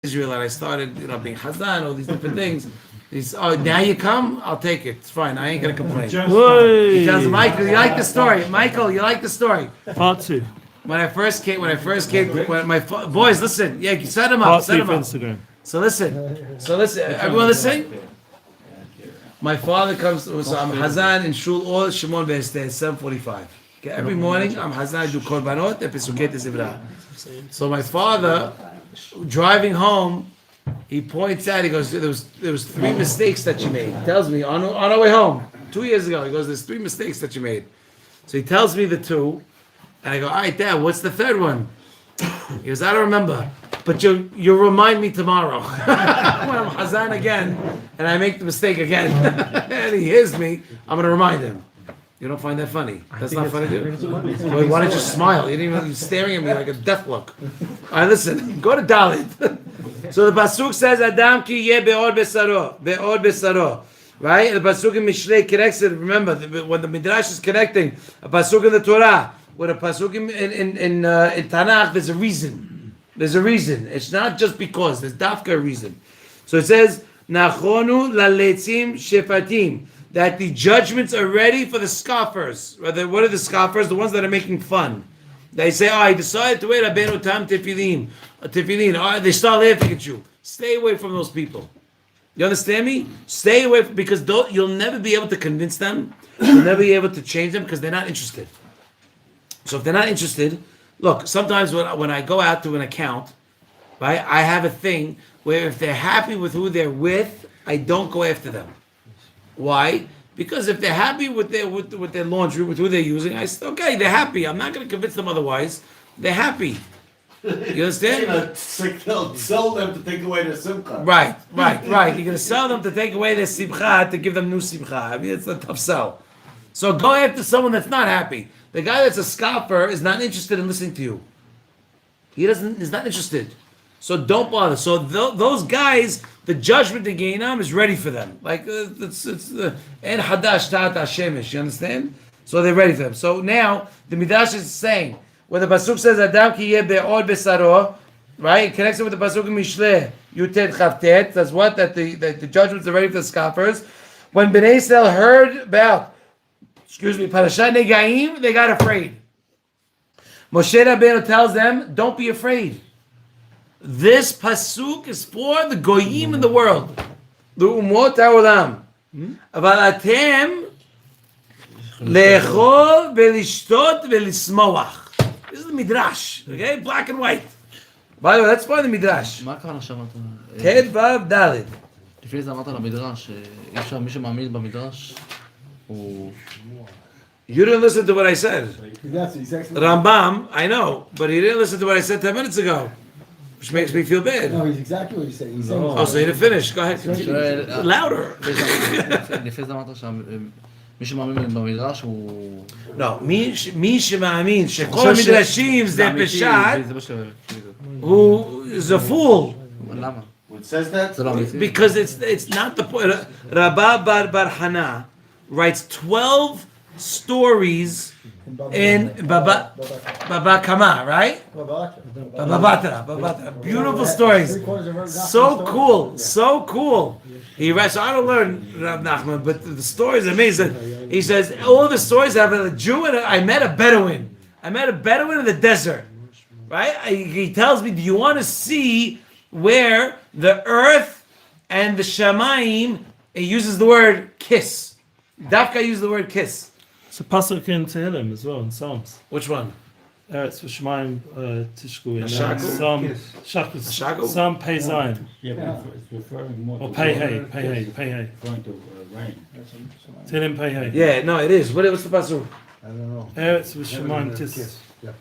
Israel, and I started, being Hazan, all these different things. He's, now you come, I'll take it. It's fine. I ain't gonna complain. He tells Michael, you like the story? Michael, you like the story? Part 2. When I first came, when my boys, listen, yeah, set him up, Part set 2 him for up. Instagram. So listen, everyone listening? My father comes, so I'm Hazan in Shul Or Shimon Be'esteh, 7:45. Okay, every morning I'm Hazan, I do Korbanot and Pesukei Zera. So my father, driving home, he points out, he goes, there was 3 mistakes that you made. He tells me, on our way home, 2 years ago, he goes, there's 3 mistakes that you made. So he tells me the 2, and I go, all right, Dad, what's the 3rd one? He goes, I don't remember, but you'll remind me tomorrow. When I'm Hazan again, and I make the mistake again, and he hears me, I'm going to remind him. You don't find that funny? That's not funny, dude. Wait, why don't you smile? You're staring at me like a death look. All right, listen, go to Dalit. So the Pasuk says, Adam ki yeh be'or besaro. Right? The Pasuk in Mishlei connects it. Remember, when the Midrash is connecting a Pasuk in the Torah with a Pasuk in Tanakh, there's a reason. There's a reason. It's not just because. There's dafka a reason. So it says, Nachonu laletzim shefatim. That the judgments are ready for the scoffers. What are the scoffers? The ones that are making fun. They say, I decided to wear Rabbeinu Tam tefillin. They start laughing at you. Stay away from those people. You understand me? Stay away because you'll never be able to convince them. You'll never be able to change them because they're not interested. So if they're not interested, look, sometimes when I go out to an account, right, I have a thing where if they're happy with who they're with, I don't go after them. Why? Because if they're happy with their laundry, with who they're using, I say, okay, they're happy. I'm not going to convince them otherwise. They're happy. You understand? Sell them to take away their simcha. Right. You're going to sell them to take away their simcha, to give them new simcha. I mean, it's a tough sell. So go after someone that's not happy. The guy that's a scoffer is not interested in listening to you. He's not interested. So don't bother. So those guys, the judgment in Gaon is ready for them. Like it's En Hadash Ta'at Hashemesh. You understand? So they're ready for them. So now the Midrash is saying when the pasuk says Adam ki yeh be'or besaro, right? It connects it with the pasuk in Mishlei Yutet Chavtet. That's what that the judgments are ready for the scoffers. When Bnei Yisrael heard about Parashat Negaim, they got afraid. Moshe Rabbeinu tells them, "Don't be afraid." This pasuk is for the goyim in the world, the umot ha'olam. Aval atem le'echol ve'lishtot ve'lismoach. This is the midrash, okay, black and white. By the way, that's part of the midrash. מה הכוונה שאמרת? Ted Vav Dalet. לפני זה אמרת על המדרש, אי אפשר מי שמאמין במדרש הוא... You didn't listen to what I said. That's exactly. Rambam, I know, but he didn't listen to what I said 10 minutes ago, which makes me feel bad. No, he's exactly what he said. He's saying. Oh, so you didn't finish. Go ahead. Louder. לפני זה אמרת שמי שמאמין במדרש הוא... לא, מי שמאמין שכל המדרשים זה פשט, הוא is a fool. למה? It says that? זה לא אמיתי. Because it's not the point. Rabba Bar Hana writes 12 stories in Baba Kama, right? Baba beautiful stories. So cool. He writes, so I don't learn Rab Nachman, but the story is amazing. He says, all the stories have a Jew and I met a Bedouin. I met a Bedouin in the desert. Right? He tells me, do you want to see where the earth and the Shamayim, it uses the word kiss. Dafka uses the word kiss. It's a pasuk in Tehillim as well, in Psalms. Which one? Eretz v'Shamayim Tishku. Shagu? Psalm Pei Zayin. Yeah, but it's referring more Or to Pei Hey. referring to rain. Tehillim Pei Hey. Yeah, no, it is. What's the pasuk? I don't know. Eretz v'Shamayim Tishku.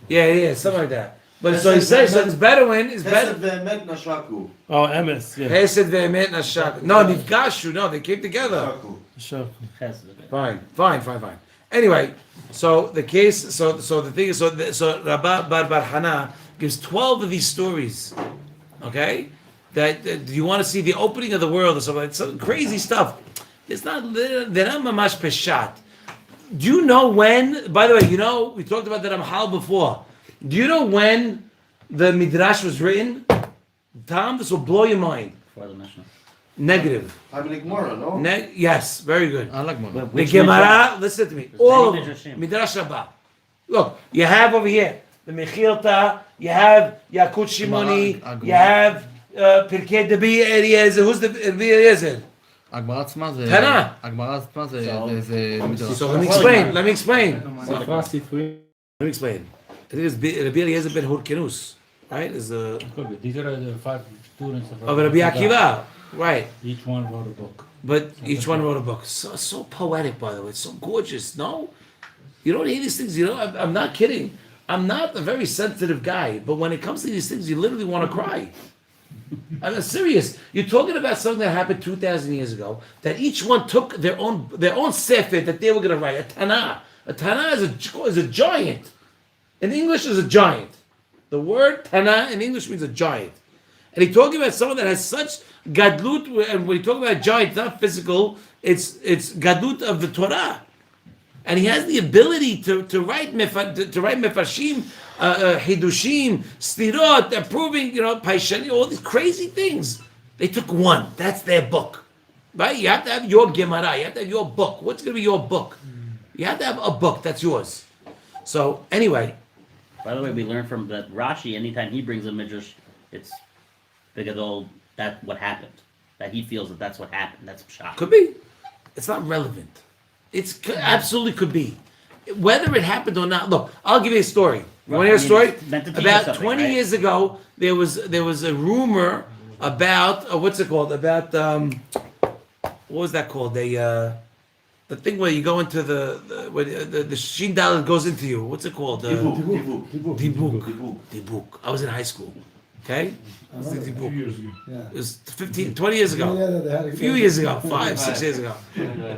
Yeah, something like that. But so he says, so it's Bedouin, it's Chesed Bedouin. ve'emet nashaku. Oh, Emes, yeah. Hesed ve'emet nashak. No, nifgashu, no, they came together. Nashaku. Sure. Fine. Anyway, so the case, so the thing is, so Rabba Bar Hana gives 12 of these stories, okay? That do you want to see the opening of the world or something? It's some crazy stuff. They're not mamash peshat. Do you know when? By the way, you know we talked about the Ramchal before. Do you know when the Midrash was written? Tom, this will blow your mind. For the Mishnah. Negative. I'm an Gemara, no? Yes, very good. I like one. The Gemara, listen to me. All of them. Midrashim. Midrash Rabbah. Look, you have over here the Mechilta, you have Yakut Shimoni, you have Pirkei Debi Eliezer. Who's the Debi Eliezer? הגמרא עצמה זה... תנא. הגמרא עצמה זה מדרש. So let me explain. Testifies. Let me explain. It is Rabbi Eliezer ben Hurkenus, right? Is the These are the 5 students of Rabbi Akiva, right? Each one wrote a book. But each one wrote a book. So poetic, by the way. It's so gorgeous. No, you don't hear these things. You know, I'm not kidding. I'm not a very sensitive guy, but when it comes to these things, you literally want to cry. I'm serious. You're talking about something that happened 2,000 years ago. That each one took their own sefer that they were going to write. A Tanah. A Tanah is a giant. In English, is a giant. The word Tanah in English means a giant. And he's talking about someone that has such gadlut. And when you talk about giant, it's not physical. It's gadlut of the Torah. And he has the ability to write mefarshim, hidushim, stirot, approving, paishani, all these crazy things. They took one. That's their book, right? You have to have your Gemara. You have to have your book. What's going to be your book? You have to have a book. That's yours. So anyway. By the way, we learn from that Rashi. Anytime he brings a midrash, it's bigadol. That's what happened. That he feels that's what happened. That's pshat. Could be. It's not relevant. It's absolutely could be. Whether it happened or not. Look, I'll give you a story. You want to hear a story? About 20 years ago, there was a rumor about what's it called? About what was that called? The thing where you go into the Shin Dalet goes into you. What's it called? Dibuk. I was in high school. Okay? It was the Dibuk. It was 20 years ago. A few years ago, 5, 6 years ago.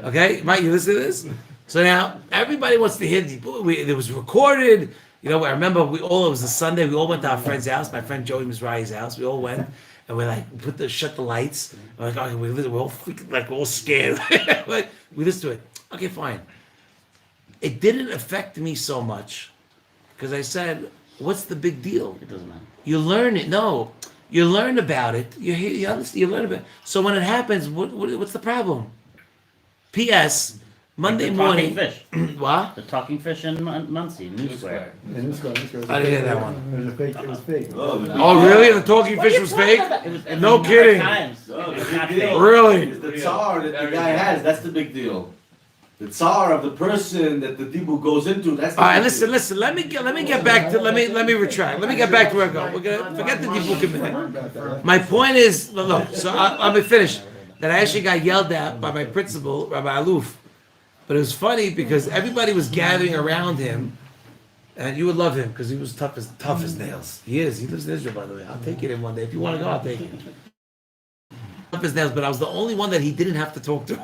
Okay? Mike, you listen to this? So now, everybody wants to hear Dibuk. It was recorded. I remember it was a Sunday, we all went to our friend's house, my friend Joey Mizrahi's house. We all went, and we're like, shut the lights. We're like, okay, we're all freaking, like, we're all scared. Like, we listen to it. Okay, fine. It didn't affect me so much, because I said, what's the big deal? It doesn't matter. You learn it. No, you learn about it. You understand. You learn about it. So when it happens, what's the problem? P.S. Monday morning. Fish. What? The talking fish in Muncie, New Square. I didn't hear that one. It was fake. Oh, really? The talking fish was fake? No kidding. Really? It's the tsar that the guy has. That's the big deal. The tsar of the person that the dibuk goes into. That's the All right, big deal. listen. Let me get back to. Let me retract. Let me get back to where I go. We're gonna forget the dibuk a minute. My point is, look. So I'll be finished. That I actually got yelled at by my principal, Rabbi Aluf. But it was funny because everybody was gathering around him, and you would love him because he was tough as nails. He is. He lives in Israel, by the way. I'll take it in one day. If you want to go, I'll take it. Tough as nails, but I was the only one that he didn't have to talk to.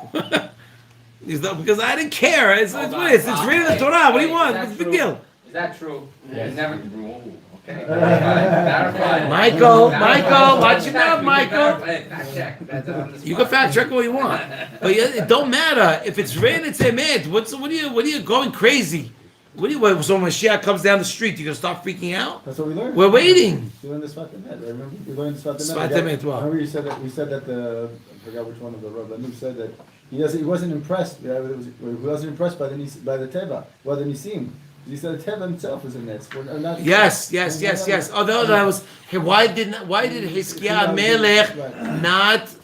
Because I didn't care. It's reading the Torah. What do you want? It's a big deal. Is that true? Yes. Never. Okay. Verify. Michael, watch it out, Michael. Fact check. You can fact check all you want, but it don't matter if it's written. It's emet. What are you going crazy? So when Mashiach comes down the street, you gonna start freaking out? That's what we learned. We're waiting. We learned the Sfat Emet. I remember we learned the Sfat Emet. Sfat Emet, what? Remember you said that we said that I forgot which one of the Rabbanim said that he wasn't impressed. He wasn't impressed by the Teva, by the Nisim. He said the Teva himself was a Netz. Yes. Although that was why did Hizkiah Melech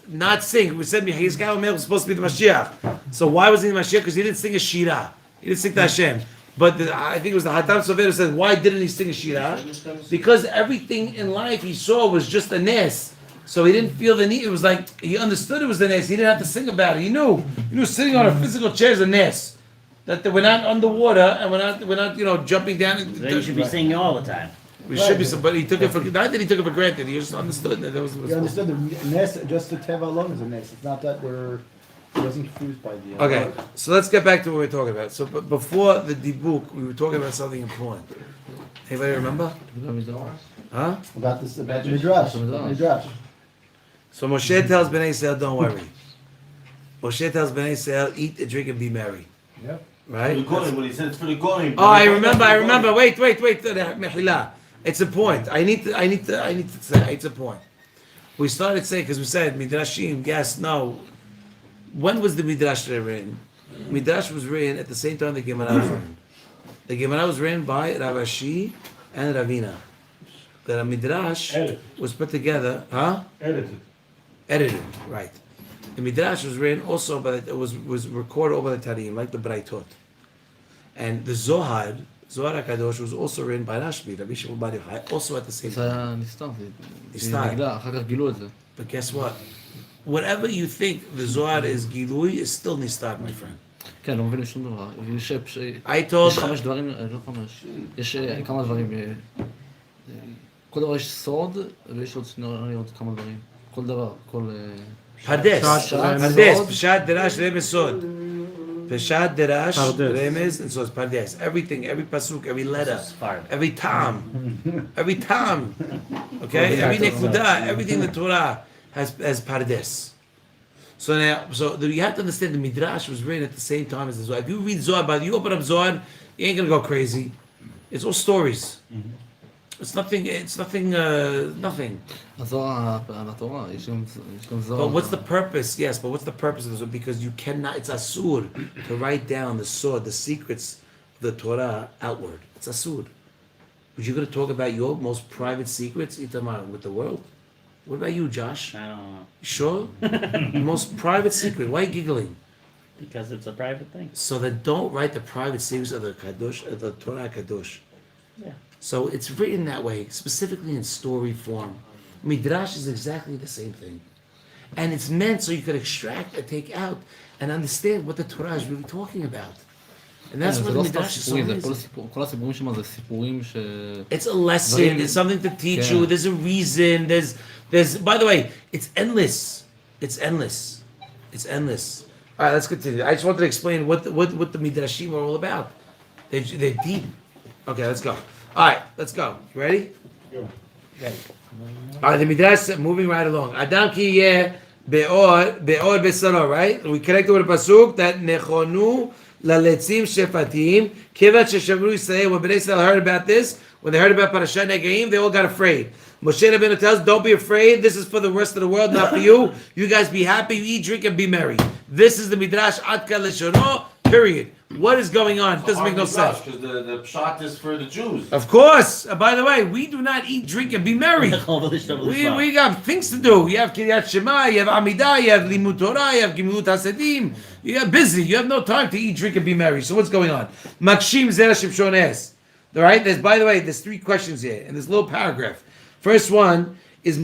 not sing? We said Hizkiah Melech was supposed to be the Mashiach. So why was he the Mashiach? Because he didn't sing a Shira. He didn't sing to Hashem. But I think it was the Hatam Sofer who said, why didn't he sing a Shira? Because everything in life he saw was just a Nes. So he didn't feel the need. It was like he understood it was the Nes. He didn't have to sing about it. He knew sitting on a physical chair is a Nes. That we're not underwater and we're not jumping down. Then you should be singing all the time. We should be, but he took it for not that he took it for granted. He just understood that there was. He understood the Nes, just the Teva alone is a Nes. It's not that he wasn't confused by the. Okay, so let's get back to what we were talking about. So, but before the dibuk, we were talking about something important. Anybody remember? Huh? About Midrash. Midrash. So Moshe tells Bnei Yisrael, don't worry. Moshe tells Bnei Yisrael, eat, drink, and be merry. Yep. Right? For the Goyim, when he said it's for the Goyim. Oh, I remember. Wait. Mehila. It's a point. I need to say it's a point. We started saying, because we said Midrashim, yes, no. When was the Midrash written? Midrash was written at the same time the Gemara was written. The Gemara was written by Rav Ashi and Ravina. The Midrash was put together, Edited, right. The Midrash was written also it was recorded over the Tarim, like the Braitot. And the Zohar HaKadosh was also written by Rashbi, Rabbi Shimon Bar Yochai, also at the same זה time. היה נסתר, זה נסתר. נגלה, אחר כך גילו את זה. But guess what? Whatever you think the Zohar is Gilui is still Nistar, my friend. כן, לא מבין שום דבר. I told... יש 5 דברים, לא 5, יש כמה דברים. כל דבר יש סוד, ויש עוד כמה דברים. כל דבר, כל... Pardes, Pardes, Pshat, Derash, Remez, Sod. Pshat, Derash, Remez, and Sod. Pardes. Everything, every pasuk, every letter, every tam, okay? Every nekuda, everything in the Torah has Pardes. So now, you have to understand the Midrash was written at the same time as the Zohar. If you read Zohar, but you open up Zohar, you ain't gonna go crazy. It's all stories. It's nothing, nothing. הזוהר על התורה, יש גם זוהר. But what's the purpose? Yes, but what's the purpose of this? Because you cannot, it's asur to write down the sword, the secrets of the Torah outward. It's asur. But you're going to talk about your most private secrets, Itamar, with the world? What about you, Josh? I don't know. Sure? Most private secret. Why are you giggling? Because it's a private thing. So then don't write the private secrets of the Kadosh, of the Torah Kadosh. Yeah. So it's written that way, specifically in story form. Midrash is exactly the same thing. And it's meant so you could extract and take out and understand what the Torah is really talking about. And that's what the Midrash is so amazing. כל הסיפורים שם זה סיפורים ש... It's a lesson, it's something to teach you, there's a reason, there's, by the way, it's endless. It's endless. It's endless. All right, let's continue. I just wanted to explain what the Midrashim are all about. They're deep. Okay, let's go. All right, let's go. You ready? Okay. All right, the Midrash, moving right along. Adam ki yeh be'or besaro, right? We connected with a pasuk that nechonu laletzim shefatim kivat sheshavru Yisrael. When Bnei Yisrael heard about this, when they heard about Parashat Negaim, they all got afraid. Moshe Rabbeinu tells, don't be afraid. This is for the rest of the world, not for you. You guys be happy, you eat, drink, and be merry. This is the Midrash Adka Leshono, period. What is going on? It doesn't make no sense. Because the pshat is for the Jews. Of course. By the way, we do not eat, drink, and be merry. we got things to do. You have Kiryat Shema, you have Amidah, you have Limud Torah, you have Gimilut Hasedim. You are busy. You have no time to eat, drink, and be merry. So what's going on? Makshim Zera Shimshon es. All right. There's 3 questions here in this little paragraph. First one is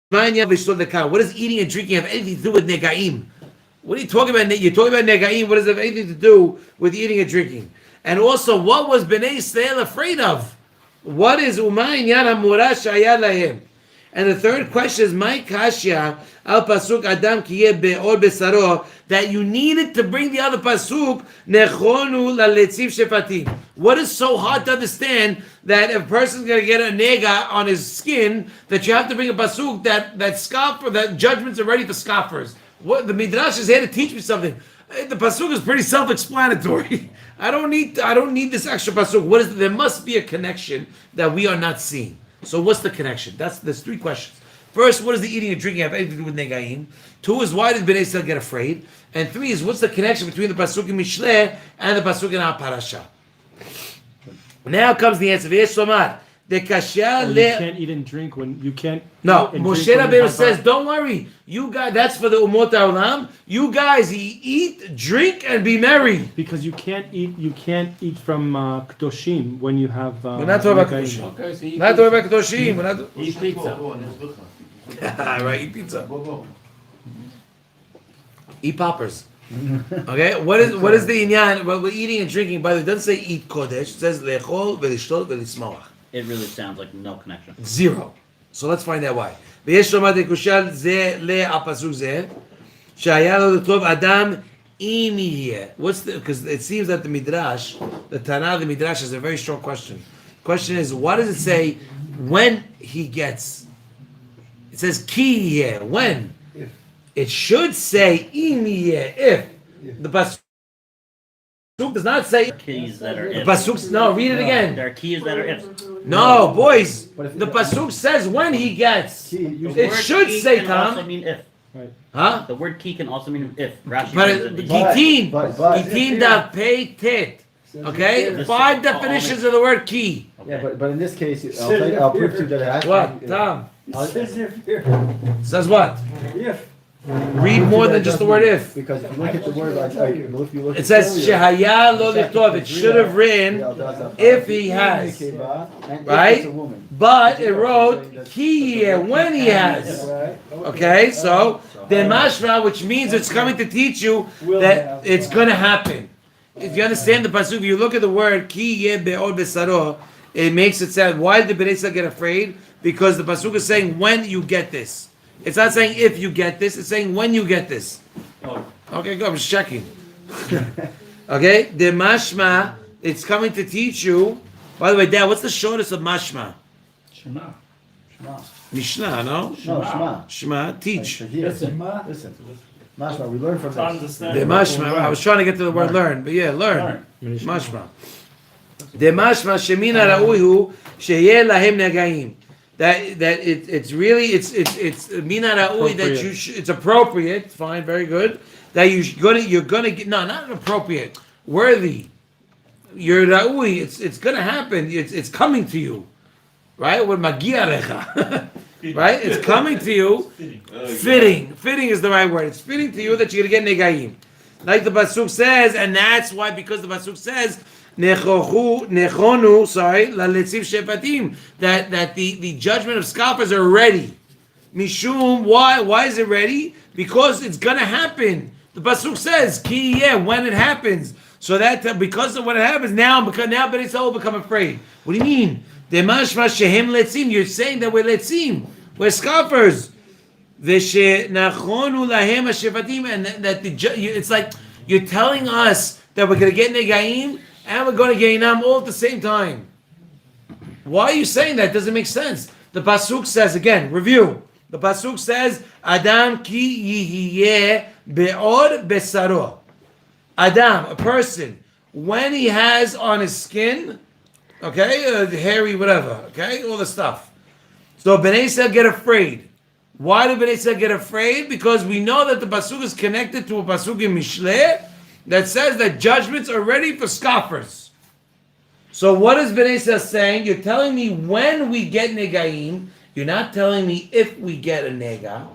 what does eating and drinking have anything to do with negaim? What are you talking about? You're talking about negaim. What does it have anything to do with eating and drinking? And also, what was Bnei Yisrael afraid of? What is umayin yan hamura shaya lahem? And the third question is my kashya al pasuk adam kiyeh be'or besaro, that you needed to bring the other pasuk nechonu laletzim shefatim. What is so hard to understand that if a person's going to get a nega on his skin, that you have to bring a pasuk that judgments are ready for scoffers? What the Midrash is here to teach me something. The pasuk is pretty self-explanatory. I don't need this extra pasuk. There must be a connection that we are not seeing. So what's the connection? There's 3 questions. First, what does the eating and drinking have anything to do with negaim? 2 is why did Bnei Yisrael get afraid? And 3 is what's the connection between the pasuk in Mishleh and the pasuk in our parasha? Now comes the answer. You can't eat and drink when you can't. No, Moshe Rabbeinu says, don't worry. You guys, that's for the Umot HaOlam. You guys eat, drink, and be merry. Because you can't eat from Kedoshim when you have. We're not talking about Kedoshim. Okay, so We're not talking about Kedoshim. We're not. eat pizza. Right, eat pizza. Eat poppers. Okay, what is the inyan? Well, we're eating and drinking. By the way, it doesn't say eat kodesh. It says lechol v'lishtol v'lismoach. It really sounds like no connection. 0. So let's find out why. ויש לומר דקושה זה לפסוק זה שהיה לו לטוב אדם אם יהיה. Because it seems that the Tanakh, the Midrash is a very strong question. Question is, what does it say when he gets? It says ki yeh, when? If. It should say im yeh, if. The pasuk does not say Keys that are if. pasuk. No, read it again. There are keys that are if. No, boys. But if- The pasuk says when he gets. Key, you- The It word should key say, can Tom. also mean if. Huh? The word key can also mean if. Rashi But brings it. gitin, but- gitin da pei tet. Okay, This- 5 definitions of the word key. Yeah, but in this case, I'll prove to you that it has to What, be- Tom? I'll- Says what? Read more than just the word if. Because if you look at the word, if you look It at says earlier, shehaya lo lichtov. It should have written, if he has, and if right? it's a woman. but it wrote he when he has. Right? Okay, so the mashma, which means it's coming to teach you that it's going to happen. If you understand the pasuk, if you look at the word ki ye be'od besaro, it makes it sound. Why did the Bnei Yisrael get afraid? Because the pasuk is saying when you get this. It's not saying if you get this. It's saying when you get this. Okay, good. I'm just checking. Okay, the mashma. It's coming to teach you. By the way, Dad, what's the shortest of mashma? Shema. Mishnah, no? No, Shema. Shema, teach. Here, Listen. listen. Mashma, we learn from this. The mashma. I was trying to get to the word learn, but yeah, learn. Mashma. The mashma shemina ra'uhu sheyeh lahem negaim. That it's really it's mina ra'ui that you it's appropriate. Fine, very good. That you're gonna get not appropriate, worthy. You're ra'ui. It's gonna happen. It's coming to you, right? With magia recha. Right? It's coming to you. Fitting is the right word. It's fitting to you that you're going to get negaim. Like the pasuk says, and that's why, because the pasuk says, nechonu, laletzim shepatim, that the judgment of scoffers are ready. Mishum, why is it ready? Because it's going to happen. The pasuk says, ki yeh, when it happens. So that because of when it happens, now Bnei Yisrael will become afraid. What do you mean? Demashma shehem letzim. You're saying that we're letzim. We're scoffers. V'shenachonu lahem hashevatim, and that it's like you're telling us that we're going to get negaim and we're going to get inam all at the same time. Why are you saying that? It doesn't make sense. The pasuk says again. Review. The pasuk says, "Adam ki yihiyeh be'od besaro." Adam, a person, when he has on his skin, okay, hairy, whatever, okay, all the stuff. So Bnei Yisrael get afraid. Why do Bnei Yisrael get afraid? Because we know that the pasuk is connected to a pasuk in Mishleh that says that judgments are ready for scoffers. So what is Bnei Yisrael saying? You're telling me when we get negaim. You're not telling me if we get a nega.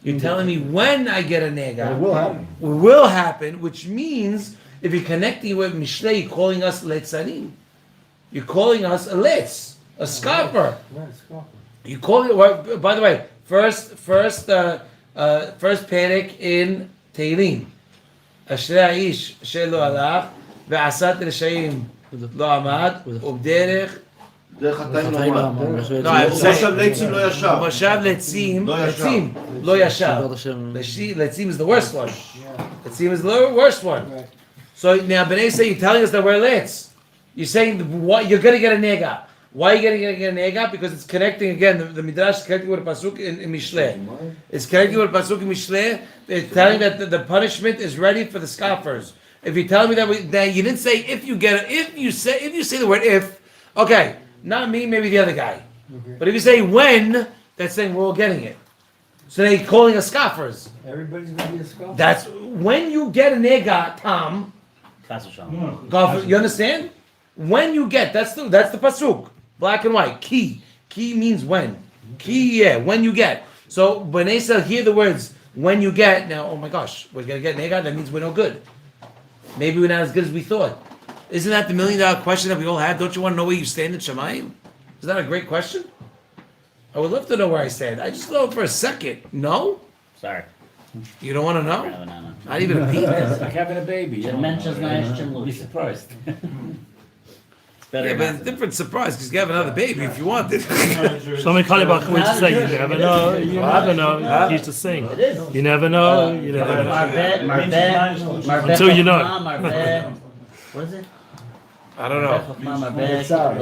You're telling me when I get a nega. It will happen. It will happen, which means if you're connecting with Mishleh, you're calling us letzarim. You're calling us a letz, a scoffer. You call it. Well, by the way, first perek in Tehillim. Ashrei haish asher lo halach ve'asat reshaim lo amad ubderech. דרך חטאים לא עמד. No, I'm saying מושב ליצים לא ישב. moshav letzim לא ישב. lo yashav. Letzim is the worst one. Letzim is the worst one. So now Bnei say you're telling us that we're letz. You're saying what you're going to get a nega. Why are you going to get a nega? Because it's connecting again. The midrash is connecting with a pasuk in Mishleh. It's connecting with a pasuk in Mishleh. It's telling that the punishment is ready for the scoffers. If you tell me that you didn't say if you get it, if you say the word if, okay, not me, maybe the other guy. But if you say when, that's saying we're all getting it. So they're calling us scoffers. Everybody's gonna be a scoffer. That's when you get a nega, Tom. Chas v'shalom. Golf, you understand? When you get, that's the pasuk, black and white. Ki means when. Ki, yeah, when you get. So when they say hear the words when you get, now oh my gosh, we're gonna get nega. That means we're no good. Maybe we're not as good as we thought. Isn't that the $1 million question that we all have? Don't you want to know where you stand in Shemayim? Is that a great question? I would love to know where I stand. I just know for a second. No, Sorry. you don't want to know. Rather not know. Not even a peep. It's like having a baby. You Dementia's nice, know. Jim Be Lewis. surprised. It's better Yeah, but not it's a to different surprise because you have another baby if you want it. Somebody call about what to say. You never know. You never know. He used to sing. It is. You never know. You never know. Marbet. Until you know it. Marbet. What is it? I don't know. It's all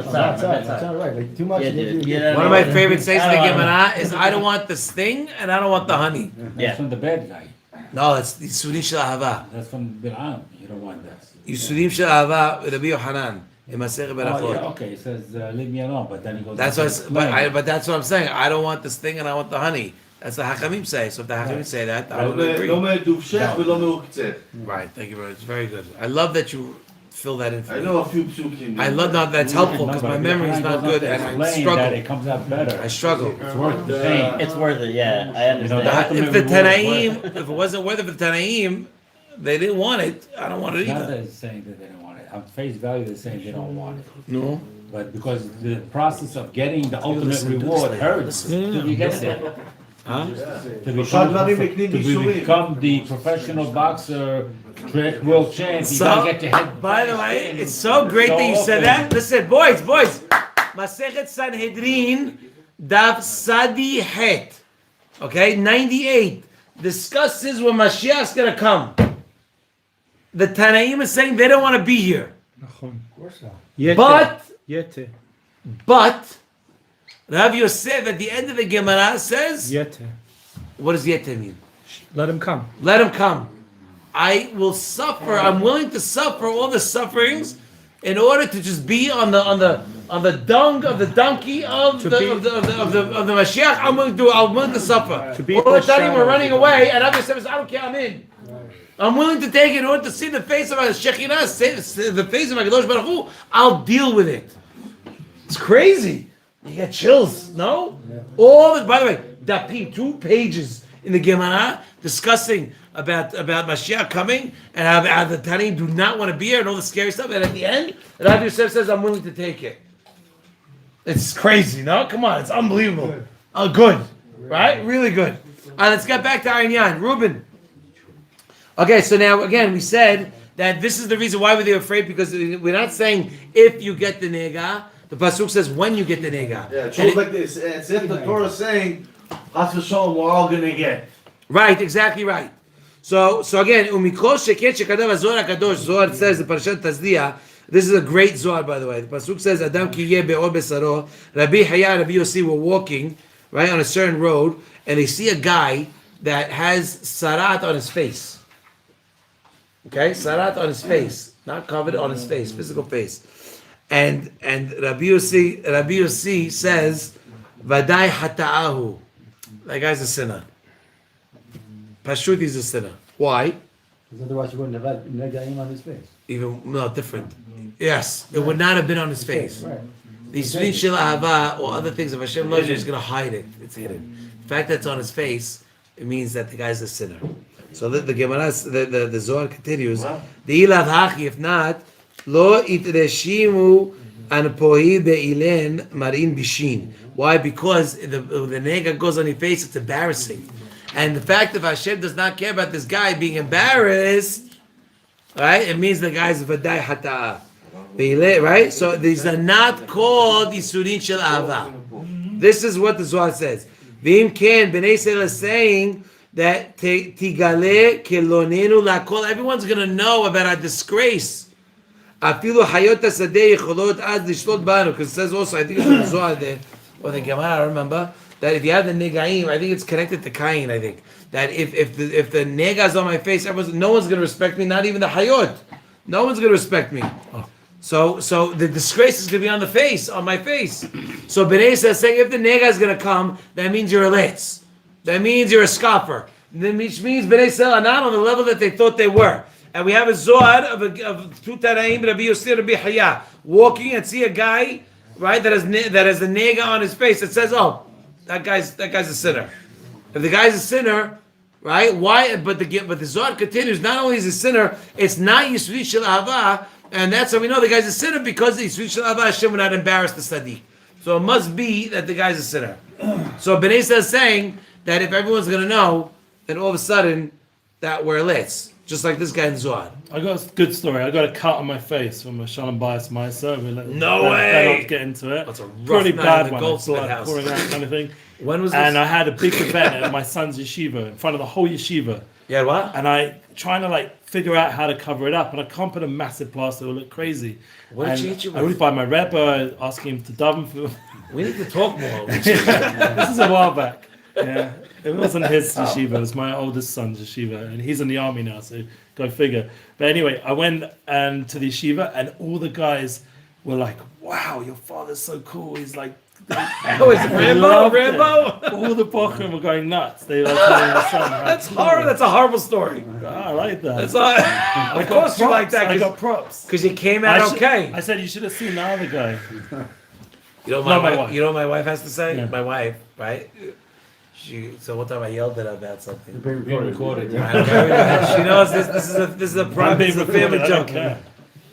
right. Like too much. Yeah, dude. Yeah, One of my favorite sayings in the Gemara is I don't want the sting and I don't want the honey. That's from the bad guy. No, it's the Suri Shel Ahava. That's from Bil'am. You don't want that. Yisurim shel ahava, Rabbi Yohanan, in Masechet Oh, Berachot. yeah, okay, it says, leave me alone, but then he goes. That's to what, explain. but that's what I'm saying. I don't want this thing, and I want the honey. That's the Hachamim say. So if the Hachamim say that, I would agree. לא מדובשך ולא מעוקצך. Right. Thank you very much. It's very good. I love that you fill that in for I me. know a few psukim. I love that. That's helpful because No, my but memory is Yochanan not goes good, on to and I explain struggle. that it comes out better. I struggle. It's worth the pain. It's worth it, yeah. I You know, understand. the If the ultimate reward is Tanaim, worth it. if it wasn't worth it for the Tanaim, they didn't want it. I don't want it It's not either. that it's saying that they don't want it. On face value, they're saying they don't want it. No. But because the process of getting the ultimate listen, do reward this, hurts listen. till you get there. Huh? To become the professional boxer, world champ, you gotta get your head. By the way, it's so great that you said that. Listen, boys, Masechet Sanhedrin, Daf Sadi Het, okay, 98, discusses when Mashiach's gonna come. The Tanaim is saying they don't want to be here. But Rav Yosef at the end of the Gemara says, what does Yete mean? Let him come. Let him come. I will suffer. I'm willing to suffer all the sufferings in order to just be on the dung of the donkey of the Mashiach. I'm willing to suffer. To be all the time shadow we're of running the away, and Rabbi says, I don't care. I'm in. I'm willing to take it in order to see the face of my Shekhinah, see the face of my Kadosh Baruch Hu. I'll deal with it. It's crazy. You get chills, no? All the, by the way, Dapim, 2 pages in the Gemara discussing about Mashiach coming and how the Tanaim do not want to be here and all the scary stuff. And at the end, Rabbi Yosef says, I'm willing to take it. It's crazy, no? Come on, it's unbelievable. Oh, good. Right? Really good. All right, let's get back to Ayin Yan. Reuben. Okay, so now, again, we said that this is the reason why we're afraid, because we're not saying if you get the nega. The pasuk says when you get the nega. Yeah, it shows like this. It's if the Torah is saying, Chas v'sholom, we're all gonna get. Right, exactly right. So again, umikol sheket shekadav Zohar HaKadosh. Zohar says the Parashat Tazdiah. This is a great Zohar, by the way. The pasuk says, Adam ki yeh be'or besaro. Rabbi Haya and Rabbi Yossi were walking right on a certain road, and they see a guy that has sarat on his face. Okay, sarat on his face, not covered, on his face, physical face. And Rabbi Yossi says, Vadai hata'ahu. That guy's a sinner. Pashut is a sinner. Why? Because otherwise you wouldn't have had negaim on his face. Even, no, different. Yes, it would not have been on his face. Right. The Srin Shel Ahava or other things, if Hashem loves you, He's going to hide it. It's hidden. The fact that it's on his face, it means that the guy's a sinner. So the Gemara, the Zohar continues, the ilav hachi, if not, lo itreshimu an pohi be'ilen marin bishin. Why? Because the nega goes on your face, it's embarrassing. And the fact that Hashem does not care about this guy being embarrassed, right? It means the guy's vadai hata'ah. Right? So these are not called Yisurin Shel Ahava. This is what the Zohar says. V'im ken, Bnei Yisrael is saying that Tigale kelonenu lakol. Everyone's going to know about our disgrace. Afilu hayot hasadeh yecholot az lishlot banu. Because it says also, I think it's in the Zohar there, or the Gemara, I remember, that if you have the negaim, I think it's connected to Cain, I think. That if the nega is on my face, no one's going to respect me, not even the hayot. No one's going to respect me. So the disgrace is going to be on the face, on my face. So Bnei Yisrael is saying, if the nega is going to come, that means you're a letz. That means you're a scoffer. Which means Bnei Yisrael are not on the level that they thought they were. And we have a Zohar of 2 Tanaim, Rabbi Yossi, Rabbi Haya, walking and see a guy, right, that has the nega on his face. It says, oh, that guy's a sinner. If the guy's a sinner, right, why? But the Zohar continues, not only is he a sinner, it's not Yisri Shel Ahava, and that's how we know the guy's a sinner, because the Yisri Shel Ahava, Hashem will not embarrass the Sadiq. So it must be that the guy's a sinner. So Bnei Yisrael is saying that if everyone's going to know, then all of a sudden, that we're let's. Just like this guy in Zohar. I got a good story. I got a cut on my face from a Shalom Bayis Meiser. No way! Not get into it. That's a rough Pretty night bad in the one. Goldsmith Blood house. pouring out kind of thing. When was this? And I had a big event at my son's yeshiva in front of the whole yeshiva. Yeah, what? And I trying to figure out how to cover it up, and I can't put a massive plaster. It will look crazy. What did And she hit you I went with? by my Rebbe, asking him to daven for. We need to talk more. This is a while back. Yeah, it wasn't his yeshiva. It was my oldest son's yeshiva, and he's in the army now, so Go figure. But anyway, I went to the yeshiva, and all the guys were like, "Wow, your father's so cool." He's like, Oh, it's they Rambo. loved it. Rambo. All the bochum were going nuts. They were telling their son how That's cool. horrible. That's a horrible story. I like that. That's all, of course you like that I got props. because you came out okay. I said you should have seen the other guy. You know Not my my wife. You know what my wife has to say? Yeah. My wife, right? So one time I yelled at her about something. Being recorded. She knows this is a I'm being family recorded, I don't joke. care.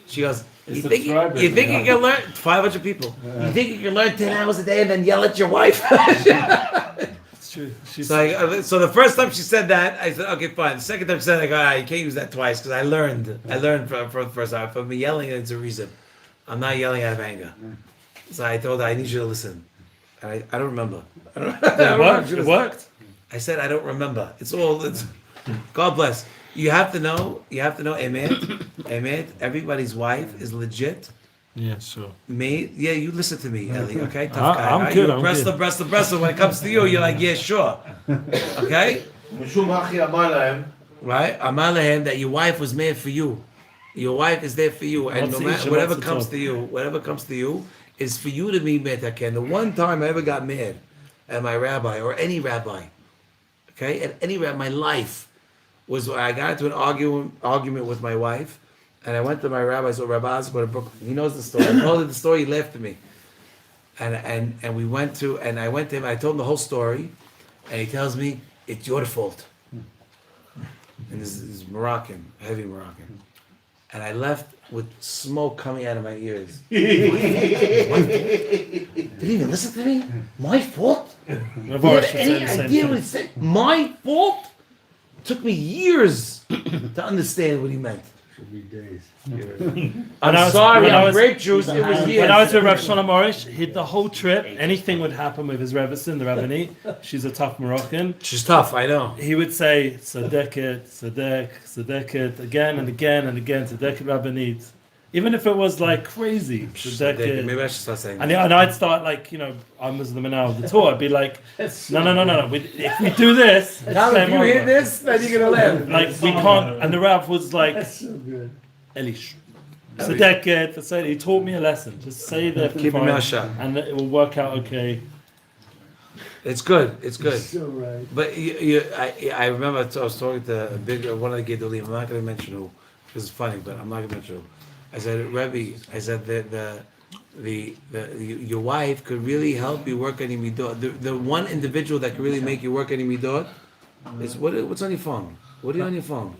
She goes, you The think you subscribers, can learn 500 people? You think you can learn 10 hours a day and then yell at your wife? It's true. She's So the first time she said that, I said, okay, fine. The second time she said, I go, you can't use that twice because I learned for the first time. For me yelling, it's a reason. I'm not yelling out of anger. So I told her, I need you to listen. And I don't remember. it worked. I said, I don't remember. It's God bless. You have to know, Emet, everybody's wife is legit. Yeah, sure. Yeah, you listen to me, Ellie, okay? Tough I- guy. I'm right? good, You I'm breast good. the breast. So when it comes to you, you're like, yeah, sure. Okay? משום אחי אמר להם, Right? Amar lahem that your wife was made for you. Your wife is there for you. And no matter, whatever comes to you, is for you to be metaken. The one time I ever got mad at my rabbi, or any rabbi, okay? At any rabbi, my life was when I got into an argument with my wife, and I went to my rabbi, so Rabbi Oscar in Brooklyn. He knows the story. I told him the story, he laughed at me. And we went to, and I went to him, I told him the whole story, and he tells me, it's your fault. And this is Moroccan, heavy Moroccan. And I left with smoke coming out of my ears. Didn't even listen to me? My fault? I've You always have said any the same idea thing. what he said? My fault? Took me years to understand what he meant. I'm sorry, I'm grape juice. It was years. When I was with Rav Shlomo Morish, the whole trip, anything would happen with his Rebbetzin, the Rabbanit. She's a tough Moroccan. She's tough, I know. He would say, Sadeket, Sadeket, again and again and again, Sadeket Rabbanit. Even if it was like crazy, Sadeket. Maybe I should start saying And, that. and I'd start like, I'm Muslim now of the Torah. I'd be like, no. If we do this, it's Now, if game you hear over. this, then you're gonna laugh. Like we can't. And the Rav was like, Elish, Sadeket. He taught me a lesson. Just say that. Keep your mouth shut. and it will work out okay. It's good. It's good. But I remember I was talking to one of the Gedolim. I'm not going to mention who. This is funny, but I'm not going to mention who. I said, Rebbe, your wife could really help you work on your midot. The one individual that can really make you work on your midot is what's on your phone. What are you on your phone?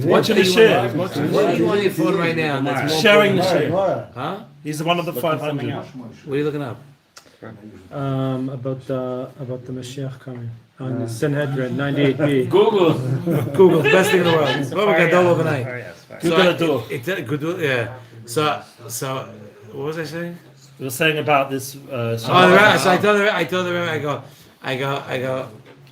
Watching the share. What are you on your phone right now? That's more Sharing the important? share. Huh? He's one of the 500. What are you looking up? About the Mashiach coming on Sanhedrin 98b. Google. Google, the best thing in the world. Baba Gadol overnight. Good. Yeah. So what was I saying? We were saying about this. So I told the Rebbe,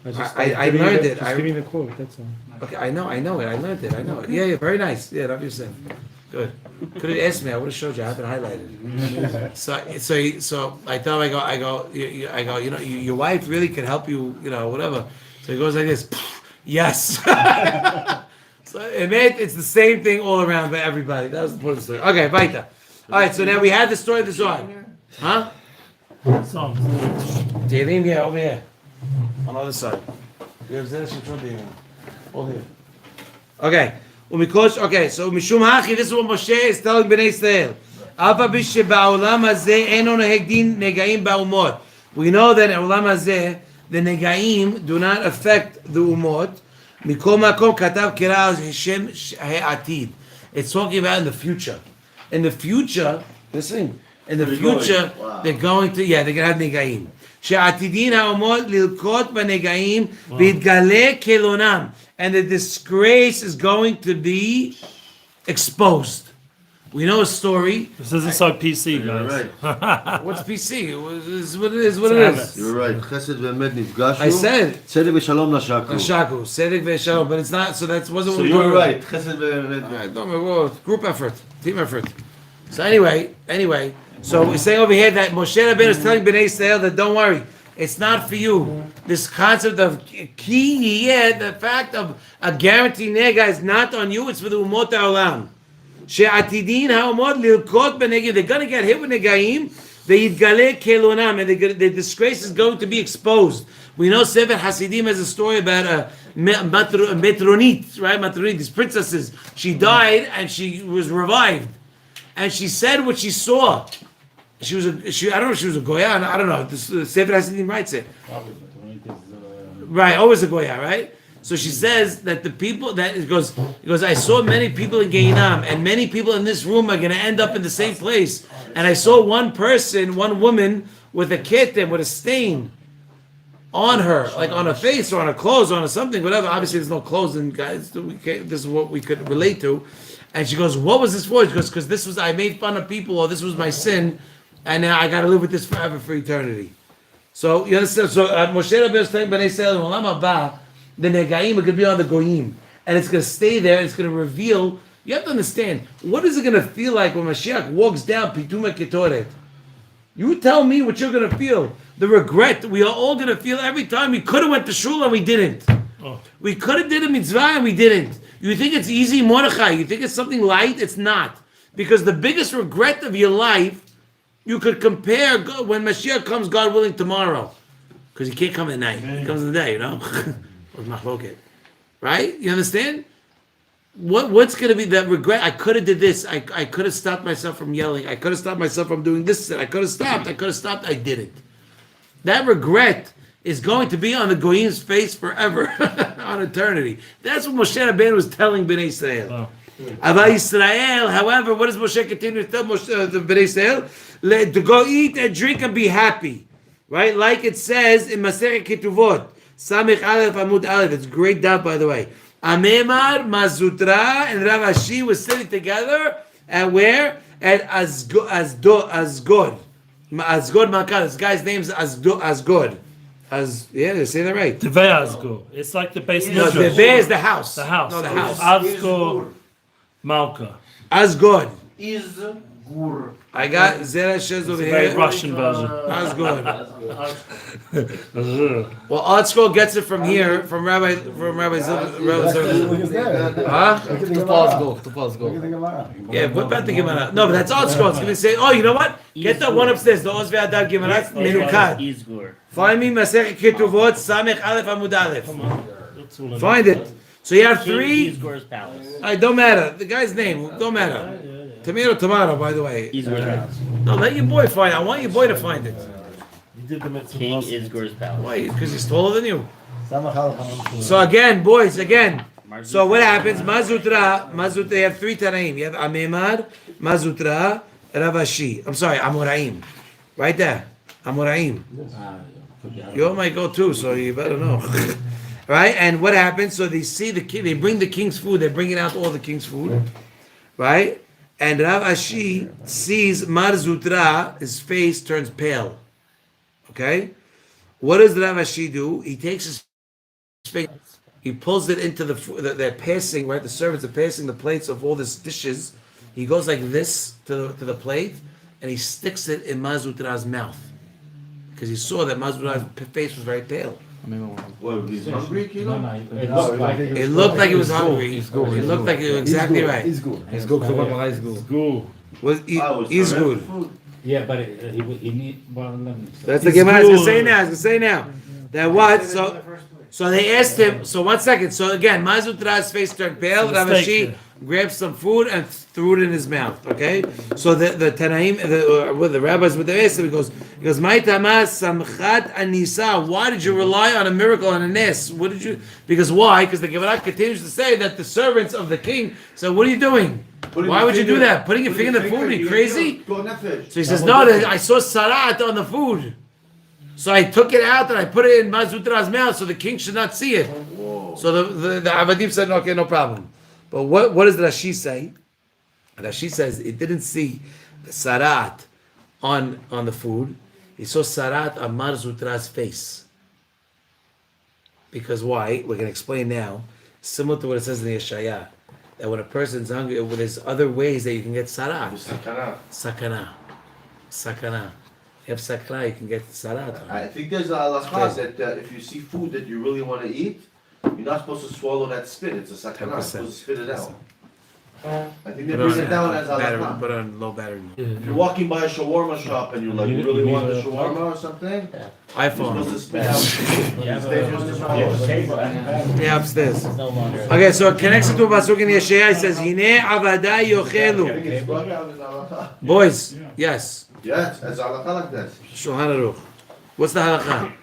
I learned it. Just give me the quote. That's all. Okay, I know it. I learned it. Yeah, very nice. Yeah, that'd be the same. Good. Could have asked me. I would have showed you. I have it highlighted. So I tell him, I go. Your wife really can help you. Whatever. So he goes like this. Yes. So it's the same thing all around for everybody. That was the point of the story. Okay, weiter. All right. So now we had the story of the Zohar. Huh? Songs. Tehillim, yeah, over here. On the other side. We have Zera Shimshon being over here. Okay. Okay, so Mishum Hachi, this is what Moshe is telling Bnei Israel. Ava bishe ba'olam hazeh eno neheg din negaim ba'umot. We know that in Olam hazeh, the negaim do not affect the umot. Mikol makom katav kira Hashem ha'atid. It's talking about in the future. In the future, listen, they're going to have negaim. שעתידין האומות ללקות בנגעים ויתגלה קלונם, and the disgrace is going to be exposed. We know a story. This isn't so PC, guys. What's PC? It's what it is. You're right. חסד ואמת נפגשו. I said צדק ושלום נשקו. Shaku, Sedek Veshalom, but it's not. So that wasn't. So what we you're were right. חסד ואמת. Group effort, team effort. So anyway, so we're saying over here that Moshe Rabbeinu is telling Bnei Israel that don't worry. It's not for you. This concept of ki yeh, the fact of a guarantee nega is not on you. It's for the umot ha'olam. She'atidin ha'umot lilkot b'negim. They're going to get hit with negaim. Ve'yitgaleh kelonam. And the disgrace is going to be exposed. We know Sefer Hasidim has a story about Metronit, right? Metronit, these princesses. She died and she was revived. And she said what she saw. I don't know if she was a Goya, I don't know. The Sefer Hasidim writes it. Right, always a Goya, right? So she says that the people that it goes, I saw many people in Gaon, and many people in this room are going to end up in the same place. And I saw one person, one woman with a kitten, with a stain on her, like on her face or on her clothes or on something, whatever. Obviously, there's no clothes, and guys, this is what we could relate to. And she goes, "What was this for?" She goes, "Because this was I made fun of people, or this was my sin, and now I got to live with this forever for eternity." So you understand? So Moshe Rabbeinu is telling Bnei Israel, "Olam haba, the negaim are going to be on the goyim, and it's going to stay there. And it's going to reveal." You have to understand, what is it going to feel like when Mashiach walks down Pituma Ketoret? You tell me what you're going to feel. The regret we are all going to feel every time we could have went to shul and we didn't. We could have did a mitzvah and we didn't. You think it's easy, Mordechai? You think it's something light? It's not. Because the biggest regret of your life, you could compare when Mashiach comes, God willing, tomorrow. Because he can't come at night. He comes in the day, you know? Right? You understand? What's going to be that regret? I could have did this. I could have stopped myself from yelling. I could have stopped myself from doing this. I could have stopped. I didn't. That regret is going to be on the Goyim's face forever, on eternity. That's what Moshe Rabbeinu was telling Bnei Israel. Ava Yisrael, however, what does Moshe continue to tell the Bnei Israel? To go eat and drink and be happy. Right? Like it says in Masechet Ketuvot, Samech Aleph Amud Aleph. It's a great dot, by the way. Amemar, Mazutra, and Rav Ashi were sitting together at where? At Asgod. Makal. This guy's name is Asgod. Yeah, they say that right. Tevei It's like the base No, midrash. Tevei is the house. The house. No, the house. Asgod Malka. Asgod. Is gur. I got Zera Shimshon over Very here. Russian version. Asgod. Well, Artschool gets it from here, from Rabbi Zilber. Look at that. Huh? Look at the To Gemara. go. Look at the Gemara. Yeah, what about the Gemara? No, but that's Artschool. It's going to say, oh, you know what? Get that one upstairs. The Oz Ve'adav Gemara. It's Menukad. Izgur. Find me Masechet Ketuvot, Samech Aleph Amud Aleph. That's all I Find it. So you have King three. Izgur's palace. Don't matter. The guy's name don't matter. Tomato, by the way. Izgur's palace. No, let your boy find it. I want your boy to find it. You did the mitzvah. King Izgur's palace. Why? Because he's taller than you. Samach Aleph. So again, boys, So what happens? Mazutra, they have three Tanaim. You have Amemar, Mazutra, Rav Ashi. I'm sorry, Amoraim. Right there. Amoraim. You might go too, so you better know. Right? And what happens? So they see the king, they bring the king's food, they're bringing out all the king's food. Right? And Rav Ashi sees Mar Zutra, his face turns pale. Okay? What does Rav Ashi do? He takes his face, he pulls it into they're passing, right? The servants are passing the plates of all these dishes. He goes like this to the plate, and he sticks it in Mar Zutra's mouth. Because he saw that Mar Zutra's face was very pale. What, he's hungry, Kilo? It looked like he was hungry. It looked like he was exactly right. He's good. It's good. It's good. Go. He's good. Yeah, but he need one. That's the Gemara. I was going to say now. That what? So they asked him. So 1 second. So again, Mazutra's face turned pale. Rav Ashi grabbed some food and threw it in his mouth. Okay. So the Tanaim, the rabbis with the asked him, he goes, "My tamas samchat anisa." Why did you rely on a miracle and a nes? What did you? Because why? Because the Gemara continues to say that the servants of the king said, "What are you doing? Why would you do that? Putting your finger in the food? Are you crazy?" So he says, "No, I saw sarat on the food. So I took it out and I put it in Mazutra's mouth so the king should not see it." So the Avadim said, "Okay, no problem." But what does Rashi say? Rashi says it didn't see the sarat on the food. He saw sarat on Mar Zutra's face. Because why? We're going to explain now. Similar to what it says in the Yeshaya. That when a person's hungry, there's other ways that you can get sarat. Sakana. You have Sakkal, you can get salat. I think there's a halakha that if you see food that you really want to eat, you're not supposed to swallow that spit. It's a sakana. You're supposed to spit it out. I think they bring it down as halakha. Put on low battery. If you're walking by a shawarma shop and you're like, you really want the shawarma or something, you're supposed to iPhone. spit out. It's dangerous to swallow. Yeah, upstairs. It's no longer. Okay, so it connects it to a pasuk in Yeshaya. It says, "Hine avadai yochelu." It's brought out as halakha. Boys, yes. Yes, as halakha like that. Shulchan Aruch. What's the halakha?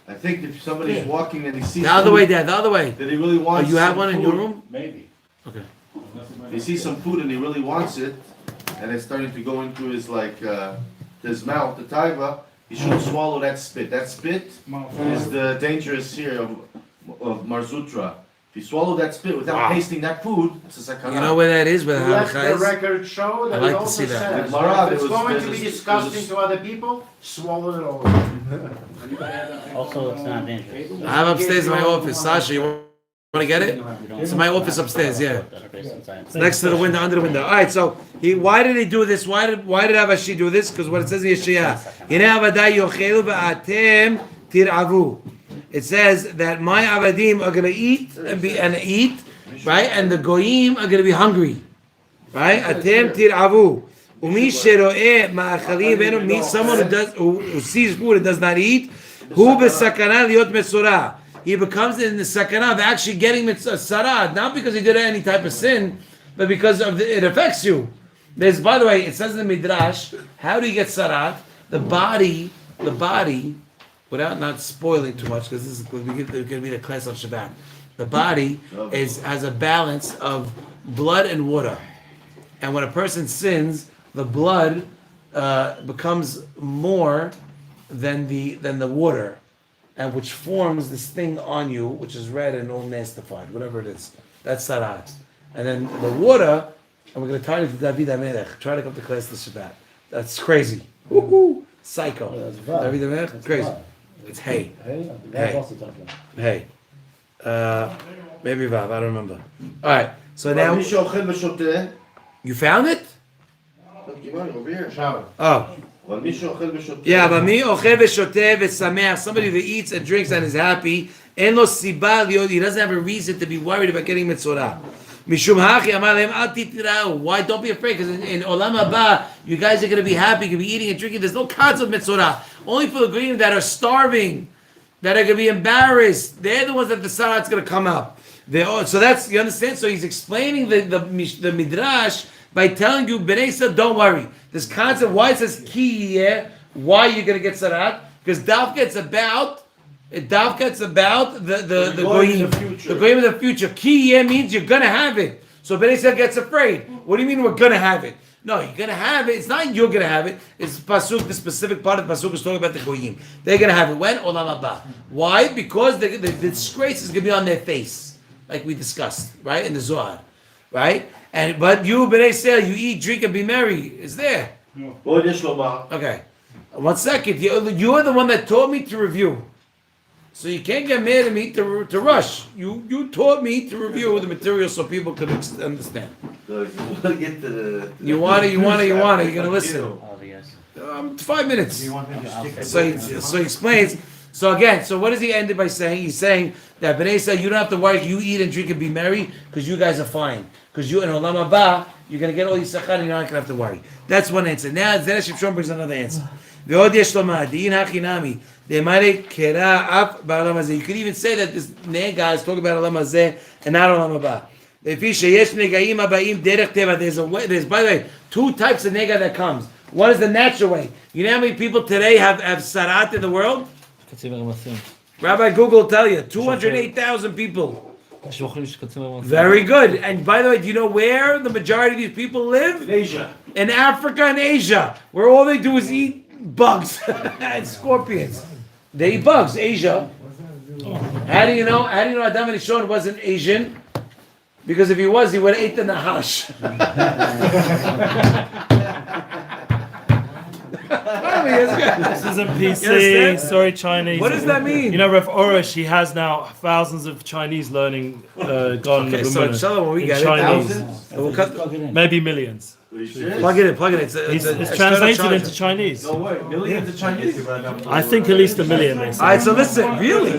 I think if somebody's walking and he sees The other food way, Dad. The other way. that he really Oh, wants, you have some one in your food, room? Maybe. Okay. If he sees some food and he really wants it, and it's starting to go into his his mouth, the taiva, he shouldn't swallow that spit. That spit is the dangerous here of Marzutra. If you swallow that spit without Wow. tasting that food, it's a sakana. You know where that is? Where the Let halakha the is? record show I'd that like it to also see that. says, With Marav, if it's it was- going to there's be a- disgusting there's a- to other people, swallow it all. Also, it's not dangerous. I have upstairs in my office. Sasha, you want to get it? You don't- It's in my office upstairs. Yeah. that are based in science. It's next to the window, under the window. All right. So why did he do this? Why did Avashi do this? Because what it says in Yeshaya, "Hine avadai yochelu va'atem tiravu." It says that my avadim are gonna eat and eat, right? And the goyim are gonna be hungry, right? Atem tiravu. Umi sheroeh ma'achalim benu. Someone who sees food and does not eat, hu b'sakana liot metzora. He becomes in the sakana of actually getting sarad, not because he did any type of sin, but because of it affects you. There's, by the way, it says in the Midrash, how do you get sarad? The body, without not spoiling too much, because this is going to be the class of Shabbat. The body has a balance of blood and water, and when a person sins, the blood becomes more than the water, and which forms this thing on you, which is red and all testified, whatever it is. That's sarat. And then the water, and we're going to tie it to David HaMelech. Try to come to class this Shabbat. That's crazy. Woohoo! Psycho. David HaMelech? Crazy. It's hay. Hey. Maybe Vav, I don't remember. Alright, so now, you found it? Over here. Oh. Yeah, but me ochel v'shoteh v'sameach, somebody that eats and drinks and is happy, en lo siba liot, he doesn't have a reason to be worried about getting metzorah. Mishum hachi amar lehem al titirau. Why? Don't be afraid, because in olam haba, you guys are going to be happy, you're going to be eating and drinking. There's no concept of metzorah. Only for the green that are starving, that are going to be embarrassed. They're the ones that the sarat's going to come up. So that's, you understand? So he's explaining the midrash by telling you, Bnei Yisrael, don't worry. This concept, why it says ki yeh, why you're going to get sarat? Because Davka it's about the goyim, the goyim of the future. Ki yeh means you're going to have it. So Bnei Yisrael gets afraid. What do you mean we're going to have it? No, you're going to have it. It's not you're going to have it. It's pasuk. The specific part of the pasuk is talking about the goyim. They're going to have it. When? Olam haba. Why? Because the disgrace is going to be on their face, like we discussed, right, in the Zohar, right? But you, Bnei Yisrael, you eat, drink, and be merry. It's there. Okay. 1 second. You're the one that taught me to review. So you can't get mad at me to rush. You taught me to review the material so people could understand. You want it. You're gonna listen. Oh, yes. 5 minutes. So he explains. So again, so what does he end it by saying? He's saying that Bnei Yisrael, you don't have to worry. You eat and drink and be merry because you guys are fine. Because you in Olam Haba, you're going to get all your Sakkal and you're not going to have to worry. That's one answer. Now, Zera Shimshon brings another answer. You could even say that this nega is talking about Olam Hazeh and not Olam Haba. There's, by the way, 2 types of nega that comes. One is the natural way. You know how many people today have sarat in the world? Rabbi Google will tell you, 208,000 people. Very good. And by the way, do you know where the majority of these people live? In Asia. In Africa and Asia, where all they do is eat bugs and scorpions. They eat bugs. Asia. How do you know Adam Rishon wasn't Asian? Because if he was, he would have ate the nahash. This isn't PC. Sorry, Chinese. What does that mean? You know, Rav Orish, he has now thousands of Chinese learning Gaon Okay, so inshallah, when we get Chinese. it, we'll cut Maybe millions. Plug it in, plug it in. It's It's external translated charger. into Chinese. No way, millions of Chinese. I think at least 1 million. They say. All right, so listen, really?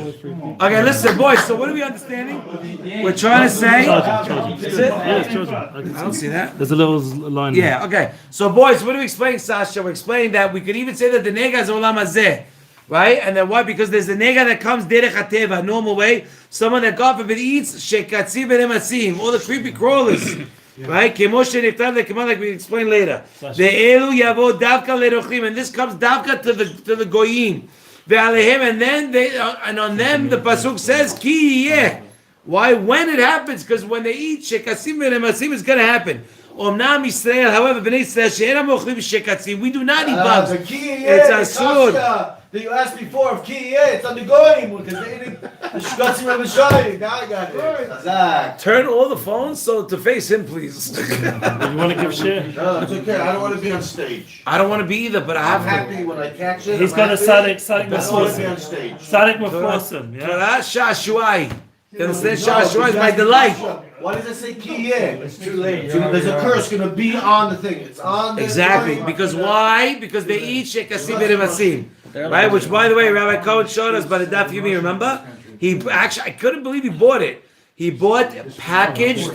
Okay, listen, boys. So what are we understanding? We're trying to say. Is it? Yeah, it's children. I don't see that. There's a little line. there. Yeah. Okay. So, boys, what are we explaining, Sasha? We're explaining that we could even say that the nega is olam hazeh, right? And then why? Because there's the nega that comes derech hateva, normal way. Someone that God forbid eats shekatzi v'nemasim, all the creepy crawlers. Right? Like we explain later. Ve'elu yavo davka lerochim, and this comes davka to the goyim. Ve'alehem, and then and on them the pasuk says ki yeh. Why? When it happens? Because when they eat shekasim v'nemasim, it's going to happen. Omnam Yisrael, however, b'nei Yisrael she'enam ochlim shekasim. We do not eat bugs. It's asur. That you asked before of ki it's on the goyim because they eating the shkatzim and the Now I got it. Turn all the phones so to face him, please. You want to give share? No, it's okay. I don't want to be on stage. I don't want to be either, but I have I'm happy when I catch it. He's got a Sadik I don't want to be on Mufosam. stage. Sadik Mufosam. Yeah. Torah shashuai. You understand? Shashuai is my delight. Why does it say ki It's too late. There's a curse going to be on the thing. It's on the Exactly. Because why? Because they eat shekasim v'nemasim. Right? Which, by the way, Rabbi Cohen showed us by the daf Yomi. Remember? He actually, I couldn't believe he bought it. He bought packaged,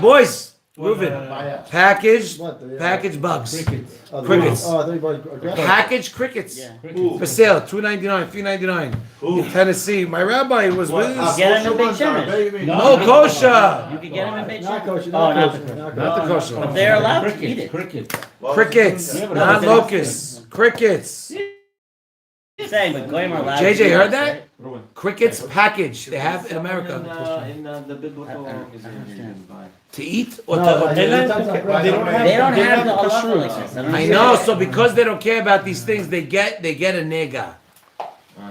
boys, Reuven, packaged bugs, crickets. Oh, I thought you bought grass. Packaged crickets Yeah. for sale, $2.99, $3.99 in Tennessee. My rabbi was with us. Get him in Beit Shemesh. No kosher. You can get him in Beit Not Shemesh. kosher, Oh, not not kosher, the not Not the kosher. kosher. But they're allowed to eat it. Crickets, not locusts. Crickets. Saying, but goyim are allowed. JJ, to eat heard it, that? Crickets packaged. They have in America In the biblical. to eat or No, to. They don't They don't have the halacha like this. I know. So because they don't care about these things, they get a nega.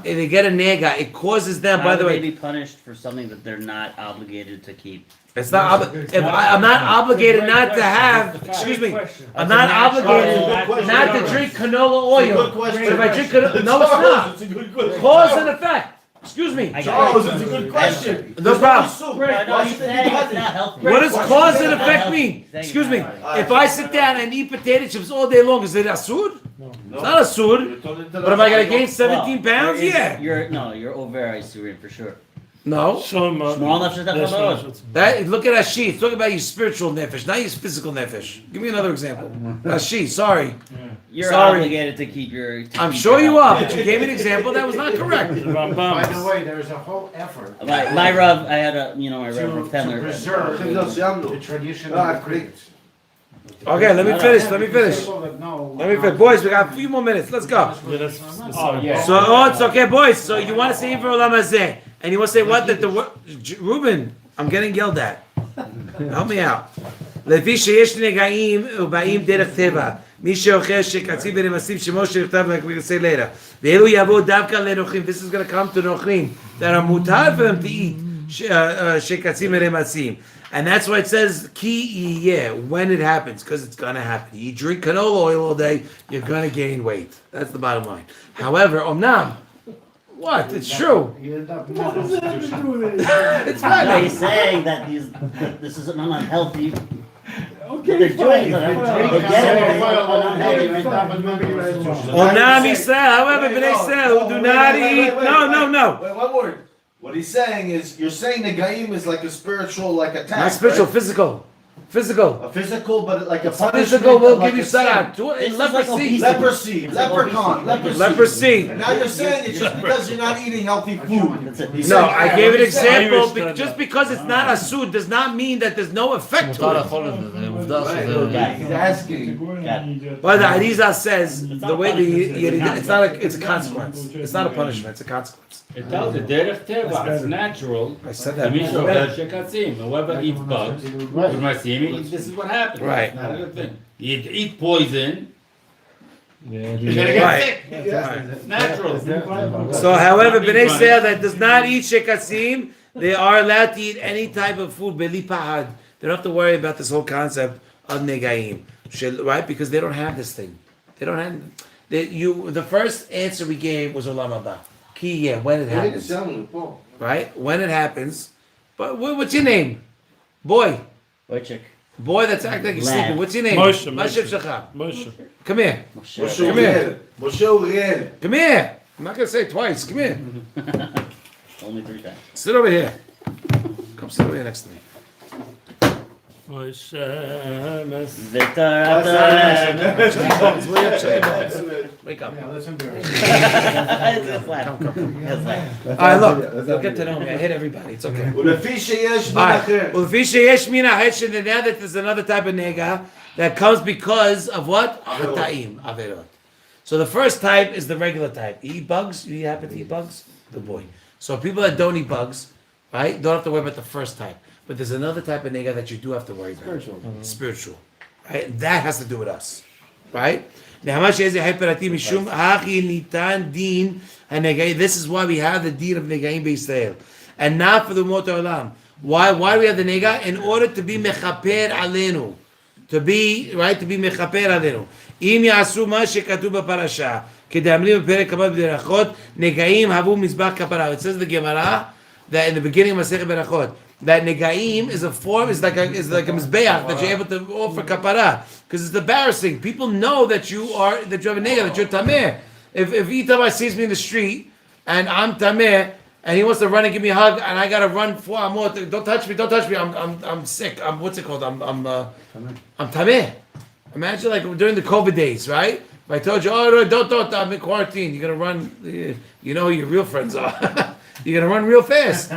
They get a nega. It causes them. By How the would they way, be punished for something that they're not obligated to keep? it's not. If I'm not obligated not to have. Excuse me. I'm not obligated not to drink canola oil. But if I drink canola, no, it's not. It's a good question. Cause and effect. Excuse me. I Charles, it's a good question. No problem. No, he's saying it's not healthy. What does cause and It's not effect healthy. mean? He's saying it's Excuse me. not healthy. If I sit down and eat potato chips all day long, is it asur? It's not asur. But if I gotta gain 17 pounds, There is- yeah. You're over Isurim for sure. No. Show him. Small nefesh tachamod. That look at Ashi. It's talking about your spiritual nefesh, not your physical nefesh. Give me another example. Ashi, sorry. You're Sorry. obligated to keep your. I'm sure you are, but you gave me an example that was not correct. By the Rambam. way, there's a whole effort My Rav, I had my Rav to Tendler. preserve the tradition of the Greeks. Okay, let me finish. Let me finish. People that know- Let me finish. Boys, we got a few more minutes. Let's go. Oh, yeah. So, it's okay, boys. So you want to say for Olam Hazeh, and you want to say what? That the word, Reuben, I'm getting yelled at. Help me out. לפי שיש נגעים ובאים דרך טבע, מי שאוכל שקצים ונמסים שמו שנכתב, like we can say later, ואלו יבואו דווקא לנוכלים, this is going to come to נוכלים, that are מותר for them to eat שקצים ונמסים. And that's why it says, ki yeh, when it happens, because it's going to happen. You drink canola oil all day, you're going to gain weight. That's the bottom line. However, omnam, what? It's true. You end up It's No, fine. he's saying that this is an unhealthy. What they're doing is they get it on unhealthy. Omnam Yisrael, however, Bnei Yisrael, who do not eat. No. Wait, one word. What he's saying is, you're saying the Gaim is like a spiritual, like attack. Not spiritual, right? physical. A physical, but like a punishment. Physical will like give you a sin. sarat. This is Leprosy. like Leprosy, leprechaun, leprosy. Leprosy. And now you're saying it's just because you're not eating healthy food. That's it. He's No, saying- I gave an he's saying- example. Just because it's not a suit does not mean that there's no effect to it. He's asking. But the Arizal says the way it's a consequence. It's not a punishment. It's a consequence. It tells you, derech teva, it's natural. I said that. Misha okel shekatzim. Whoever eats bugs, with masim, this is what happens. Right. It's not a good thing. You eat poison, you're gonna Right. get sick. It's natural. So, however, Bnei Yisrael that does not eat shekasim, they are allowed to eat any type of food. Beli pahad. They don't have to worry about this whole concept of negaim, right? Because they don't have this thing. They don't have. The first answer we gave was olam haba. Ki yeh, when it happens, right? When it happens. But what's your name, boy? Wojciech. Boy that's acting like he's Lad. sleeping. What's your name? Moshe, Mashiv Moshe. Shachar. Moshe. Come here. Moshe Come here. Uriel. Moshe Uriel. Come here. I'm not gonna say it twice. Come here. Only 3 times. Sit over here. Come sit over here next to me. Moshe. Wake up. That's loud. All right, look. You'll get to know me. I hit everybody. It's okay. ולפי שיש All מן right. אחר. Well, the שיש מן החשד, and now that there's another type of nega that comes because of what? Hata'im, averot. So the first type is the regular type. You eat bugs? You happen to eat bugs? Good boy. So people that don't eat bugs, right, don't have to worry about the first type. But there's another type of nega that you do have to worry about. Spiritual. Right? And that has to do with us. Right? This is why we have the deed of negaim b'Yisrael. And not for the umot ha'olam. Why do we have the nega? In order to be mechaper alenu. To be mechaper alenu. אם יעשו מה שכתוב בפרשה, כדאמרים בפרק כמה בברכות, נגעים הבו מזבח כפרה. It says in the Gemara that in the beginning of Masechet Berachot, that negaim is a form, is like a mizbeach that you're able to offer kapara, because it's embarrassing. People know that you have a nega, that you're tameh. If Itamar sees me in the street and I'm tameh and he wants to run and give me a hug and I gotta run 4 amot, don't touch me, I'm sick. What's it called? I'm tameh. Imagine like during the COVID days, right? If I told you, oh, don't, I'm in quarantine. You're gonna run. You know who your real friends are. You're gonna run real fast.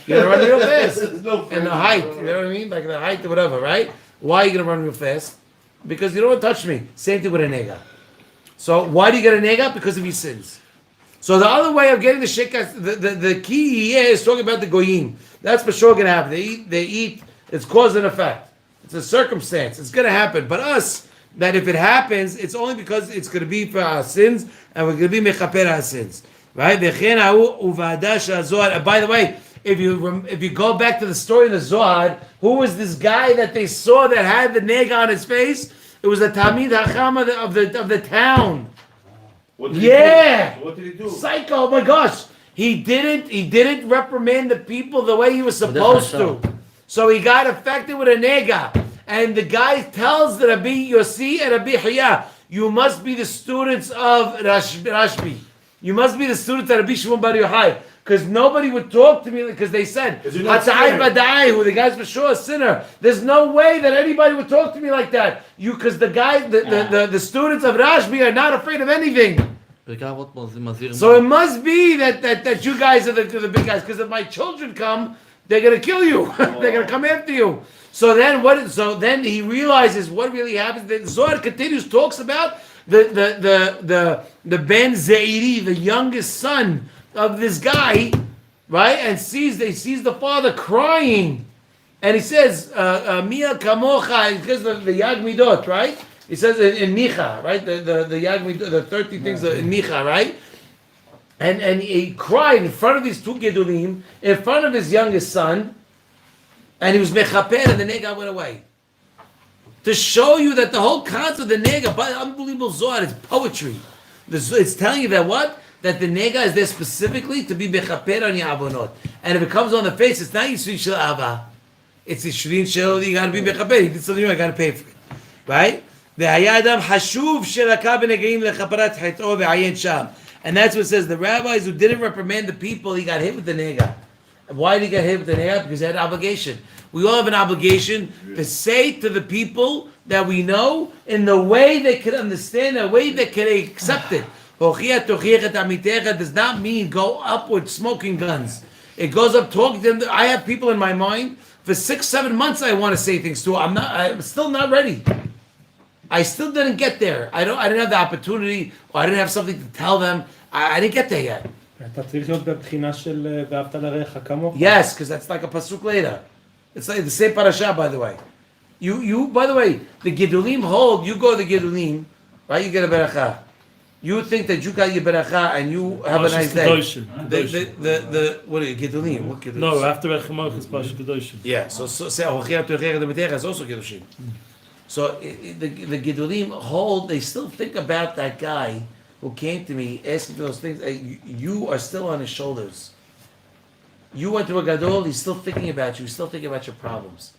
You're gonna run real fast. And the height, you know what I mean? Like the height or whatever, right? Why are you gonna run real fast? Because you don't want to touch me. Same thing with a nega. So why do you get a nega? Because of your sins. So the other way of getting the shekas, the key here is talking about the goyim. That's for sure gonna happen. They eat. It's cause and effect. It's a circumstance. It's gonna happen. But us, that if it happens, it's only because it's gonna be for our sins, and we're gonna be mechaper our sins. Right? By the way, if you go back to the story of the Zohar, who was this guy that they saw that had the nega on his face? It was the Talmid Hacham of the town. What did he do? What did he do? Psycho! Oh my gosh! He didn't reprimand the people the way he was supposed to. So he got affected with a nega. And the guy tells the Rabbi Yossi and Rabbi Hiya, you must be the students of Rashbi. You must be the students of Rabbi Shimon Bar Yochai. Because nobody would talk to me, because they said, Hatzai Badai, who the guy's for sure a sinner. There's no way that anybody would talk to me like that. Because the guy, the students of Rashbi are not afraid of anything. So it must be that you guys are the big guys. Because if my children come, they're gonna kill you. They're gonna come after you. So then what? So then he realizes what really happens. The Zohar continues, talks about the Ben Zeiri, the youngest son of this guy, right? And sees the father crying, and he says, "Mia kamocha," because the Yag Midot, right? He says in Micha, right? The Yag Midot, the 30 things in Micha, right? And he cried in front of these 2 gedulim, in front of his youngest son, and he was mechaper, and the nega went away. To show you that the whole concept of the nega, by unbelievable Zohar, is poetry. It's telling you that what? That the nega is there specifically to be mechaper on your abonot. And if it comes on the face, it's not yisrin shel ava. It's yisrin shel, you gotta be mechaper. He did something wrong, I gotta pay for it. Right? והיה אדם חשוב שלקה בנגעים לכפרת חטאו ועיין שם. And that's what it says. The rabbis who didn't reprimand the people, he got hit with the nega. Why did he get hit with the nega? Because he had an obligation. We all have an obligation to say to the people that we know in the way they can understand, the way they can accept it. Does not mean go up with smoking guns. It goes up talking to them. I have people in my mind for 6-7 months I want to say things to. I'm still not ready. I still didn't get there. I didn't have the opportunity, or I didn't have something to tell them. I didn't get there yet. Yes, because that's like a pasuk later. It's like the same parasha, by the way. You by the way, the Gedulim hold, you go to the Gedulim, right? You get a beracha. You think that you got your beracha and you have a nice day. The what are you, Gedulim? What Gedulim? No, after Echemach is Pasha Kedoshim. Yeah, so say Ahochia Tochera Demetecha is also Kedoshim. So the Gedulim hold, they still think about that guy who came to me asking for those things. You are still on his shoulders. You went to a Gadol, he's still thinking about you, he's still thinking about your problems.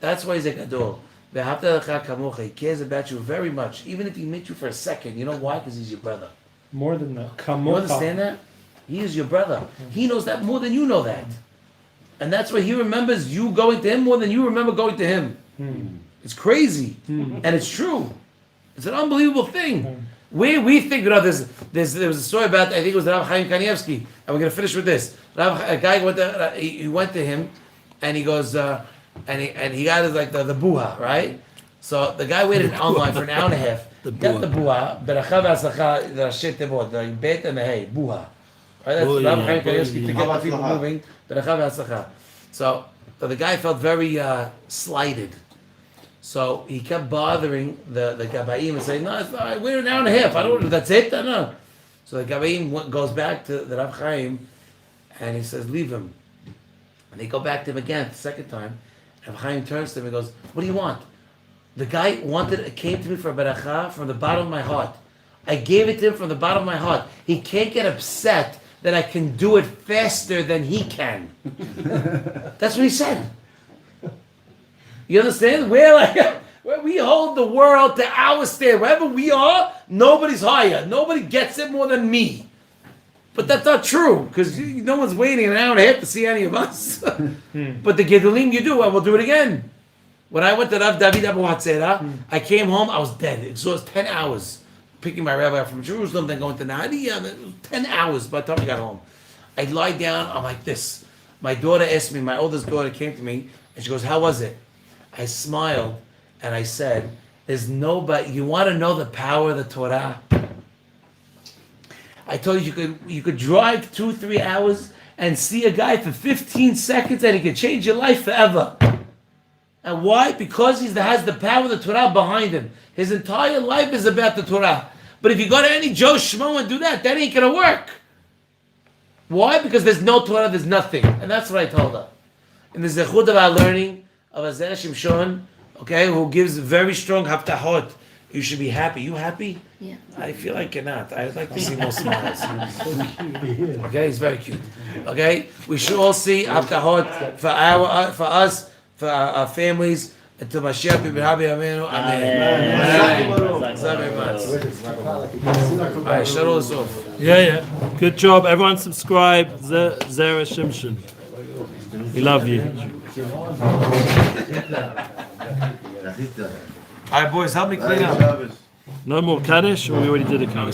That's why he's a gadol. V'ahavta lecha kamocha. He cares about you very much, even if he meets you for a second. You know why? Because he's your brother. More than that. You understand that? He is your brother. He knows that more than you know that. And that's why he remembers you going to him more than you remember going to him. It's crazy. And it's true. It's an unbelievable thing. We think, there was a story about, I think it was Rabbi Chaim Kanievski, and we're going to finish with this. A guy he went to him, and he goes, and he got his, like the buha, right? So the guy waited online for an hour and a half. Got the buha, beracha v'asacha, the rashi tevot, the bet and the hey, buha. Right? That's Rabbi Chaim Kanievski to get the people moving. Beracha v'asacha. So the guy felt very slighted. So he kept bothering the Gabaim and saying, "No, it's not, we're an hour and a half. I don't. That's it. No." So the Gabaim goes back to the Rabbi Chaim, and he says, "Leave him." And they go back to him again the second time. Rabbi Chaim turns to him and goes, "What do you want?" The guy came to me for a beracha from the bottom of my heart. I gave it to him from the bottom of my heart. He can't get upset that I can do it faster than he can. That's what he said. You understand? We hold the world to our standard. Wherever we are, nobody's higher. Nobody gets it more than me. But that's not true, because no one's waiting an hour and a half to see any of us. But the Gedolim you do, well, we'll do it again. When I went to Rav David Abu Hatzera, I came home, I was dead. It was 10 hours. Picking my rabbi up from Jerusalem, then going to Nahariya, 10 hours by the time I got home. I lie down, I'm like this. My daughter asked me, my oldest daughter came to me, and she goes, "How was it?" I smiled, and I said, "There's nobody, you want to know the power of the Torah? I told you could drive 2-3 hours and see a guy for 15 seconds and he could change your life forever. And why? Because he has the power of the Torah behind him. His entire life is about the Torah. But if you go to any Joe Schmo and do that ain't going to work. Why? Because there's no Torah, there's nothing. And that's what I told her. In the zechut of our learning of a Zera Shimshon, okay, who gives very strong haftahot, you should be happy. You happy? Yeah. I feel like you're not. I'd like to see more smiles. Okay, he's very cute. Okay, we should all see haftahot for us, for our families, until Mashiach be Rabbi Amenu. Amen. All right, shut all this off. Yeah. Good job. Everyone subscribe. Zera Shimshon. We love you. All right, boys, help me clean up. No more Kaddish, or we already did a Kaddish?